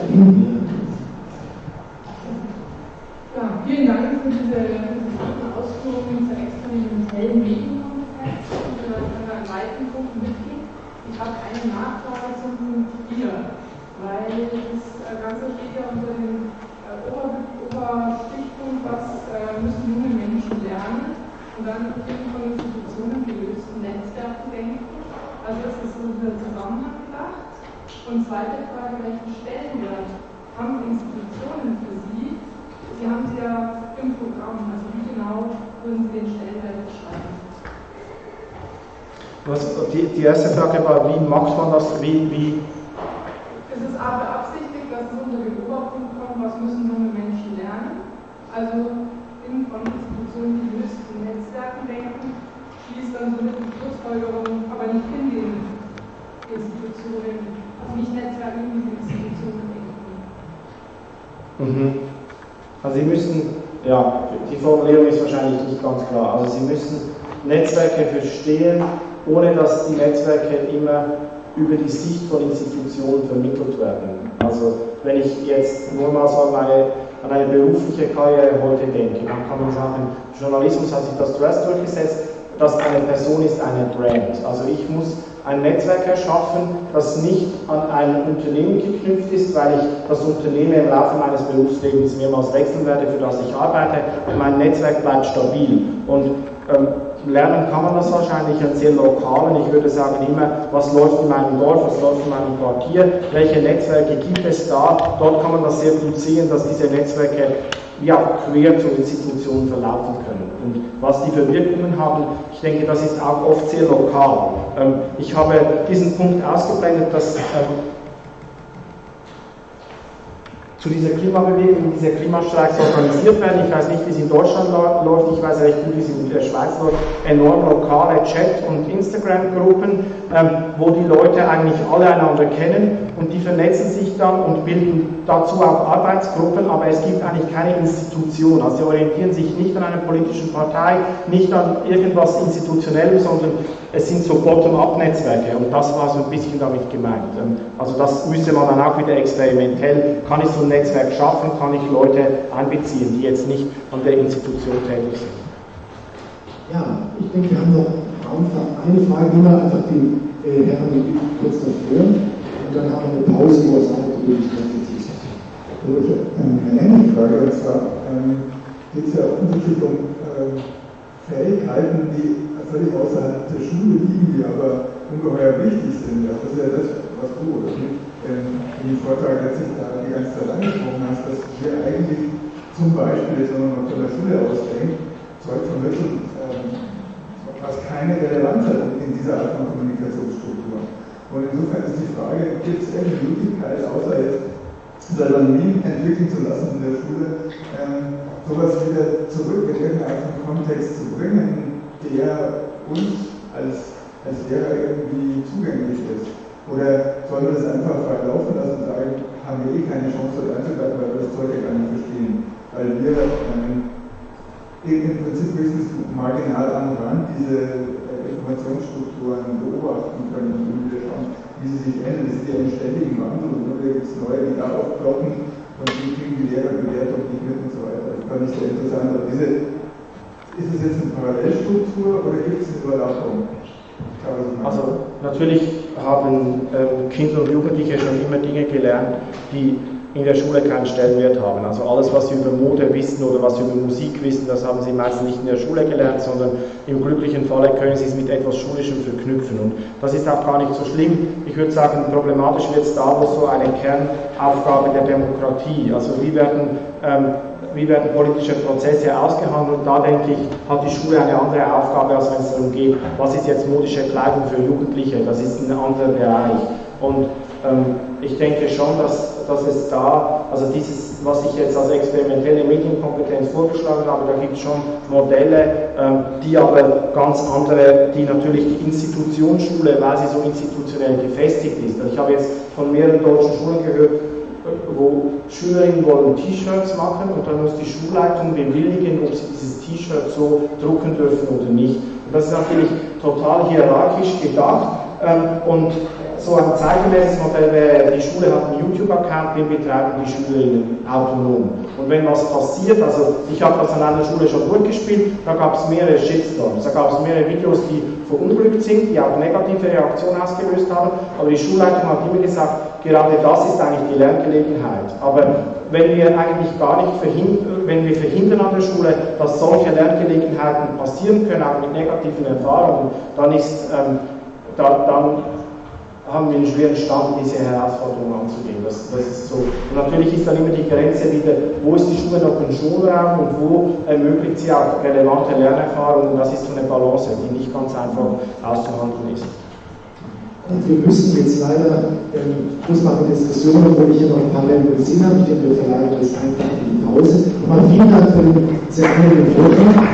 Ja, vielen Dank für diese interessanten Ausführungen zur experimentellen Medienkompetenz und für einen weiten Punkt mitgehen. Ich habe eine Nachfrage zum Bier, weil das Ganze steht ja unter dem Oberstichpunkt, was müssen junge Menschen lernen, und dann von Institutionen gelöst und Netzwerken denken. Also das ist so dieser Zusammenhang gedacht. Und zweite Frage, welchen Stellenwert haben Institutionen für Sie? Sie haben sie ja im Programm, also wie genau würden Sie den Stellenwert beschreiben? Die erste Frage war, wie macht man das? Wie? Es ist A beabsichtigt, dass es unter den Oberpunkt kommt, was müssen junge Menschen lernen? Also von Institutionen, die lösten Netzwerken denken, schließt dann so mit dem Schluss Also Sie müssen, ja, die Formulierung ist wahrscheinlich nicht ganz klar, also Sie müssen Netzwerke verstehen, ohne dass die Netzwerke immer über die Sicht von Institutionen vermittelt werden. Also wenn ich jetzt nur mal so an eine berufliche Karriere heute denke, dann kann man sagen, Journalismus hat sich das zuerst durchgesetzt, dass eine Person ist eine Brand. Also ich muss ein Netzwerk erschaffen, das nicht an ein Unternehmen geknüpft ist, weil ich das Unternehmen im Laufe meines Berufslebens mehrmals wechseln werde, für das ich arbeite, und mein Netzwerk bleibt stabil. Und lernen kann man das wahrscheinlich an sehr lokalen, ich würde sagen immer, was läuft in meinem Dorf, was läuft in meinem Quartier, welche Netzwerke gibt es da, dort kann man das sehr gut sehen, dass diese Netzwerke ja quer zur Institution verlaufen können. Und was die für Wirkungen haben, ich denke, das ist auch oft sehr lokal. Ich habe diesen Punkt ausgeblendet, dass zu dieser Klimabewegung, dieser Klimastreiks organisiert werden. Ich weiß nicht, wie es in Deutschland läuft, ich weiß recht gut, wie es in der Schweiz läuft. Enorm lokale Chat- und Instagram-Gruppen, wo die Leute eigentlich alle einander kennen und die vernetzen sich dann und bilden dazu auch Arbeitsgruppen, aber es gibt eigentlich keine Institution. Also sie orientieren sich nicht an einer politischen Partei, nicht an irgendwas Institutionellem, sondern es sind so Bottom-up-Netzwerke und das war so ein bisschen damit gemeint. Also das müsste man dann auch wieder experimentell, kann ich so ein Netzwerk schaffen, kann ich Leute einbeziehen, die jetzt nicht an der Institution tätig sind. Ja, ich denke, wir haben noch Raum für eine Frage, nehmen wir einfach die Herren kurz davor und dann haben wir eine Pause, wo es auch die Möglichkeit ist. Eine ähnliche Frage, und zwar geht es ja offensichtlich um Fähigkeiten, die völlig außerhalb der Schule liegen, die aber ungeheuer wichtig sind. Das ist ja das, was du in dem Vortrag letztlich da die ganze Zeit angesprochen hast, dass wir eigentlich zum Beispiel, jetzt wenn man mal von der Schule ausdenkt, Zeug vermitteln, was keine Relevanz hat in dieser Art von Kommunikationsstruktur. Und insofern ist die Frage, gibt es irgendeine Möglichkeit, außer jetzt Synonym entwickeln zu lassen in der Schule, sowas wieder zurück in irgendeinen Kontext zu bringen, der uns als Lehrer irgendwie zugänglich ist? Oder sollen wir das einfach frei laufen lassen und sagen, haben wir keine Chance dort einzugreifen, weil wir das Zeug ja gar nicht verstehen? Weil wir im Prinzip höchstens marginal am Rand diese Informationsstrukturen beobachten können und immer wieder schauen, wie sie sich ändern. Das ist ja ein ständigen Wandel und immer wieder gibt es neue, die da aufploppen und die kriegen die Lehrerbewertung nicht mit und so weiter. Das fand ich sehr interessant. Aber ist es jetzt eine Parallelstruktur oder gibt es eine Überlappung? Also natürlich haben Kinder und Jugendliche schon immer Dinge gelernt, die in der Schule keinen Stellenwert haben. Also alles, was sie über Mode wissen oder was sie über Musik wissen, das haben sie meistens nicht in der Schule gelernt, sondern im glücklichen Falle können sie es mit etwas Schulischem verknüpfen. Und das ist auch gar nicht so schlimm. Ich würde sagen, problematisch wird es da, wo so eine Kernaufgabe der Demokratie, also wie werden politische Prozesse ausgehandelt. Da denke ich, hat die Schule eine andere Aufgabe, als wenn es darum geht, was ist jetzt modische Kleidung für Jugendliche, das ist ein anderer Bereich. Und ich denke schon, dass es da, also dieses, was ich jetzt als experimentelle Medienkompetenz vorgeschlagen habe, da gibt es schon Modelle, die aber ganz andere, die natürlich die Institutionsschule, weil sie so institutionell gefestigt ist. Also ich habe jetzt von mehreren deutschen Schulen gehört, wo Schülerinnen wollen T-Shirts machen und dann muss die Schulleitung bewilligen, ob sie dieses T-Shirt so drucken dürfen oder nicht. Und das ist natürlich total hierarchisch gedacht und so ein zeitgemäßes Modell wäre, die Schule hat einen YouTube-Account, den betreiben die Schülerinnen autonom. Und wenn was passiert, also ich habe das an einer Schule schon durchgespielt, da gab es mehrere Shitstorms, da gab es mehrere Videos, die verunglückt sind, die auch negative Reaktionen ausgelöst haben, aber die Schulleitung hat immer gesagt, gerade das ist eigentlich die Lerngelegenheit. Aber wenn wir eigentlich gar nicht verhindern an der Schule, dass solche Lerngelegenheiten passieren können, auch mit negativen Erfahrungen, dann haben wir einen schweren Stand, diese Herausforderung anzugehen. Das ist so. Und natürlich ist dann immer die Grenze wieder, wo ist die Schule noch ein Schulraum und wo ermöglicht sie auch relevante Lernerfahrungen. Das ist so eine Balance, die nicht ganz einfach auszuhandeln ist. Und wir müssen jetzt leider Schluss machen mit Diskussionen, obwohl ich hier noch ein paar Länder gesehen habe. Ich denke, wir verlagern das einfach in die Pause. Aber vielen Dank für den sehr angenehmen Vortrag.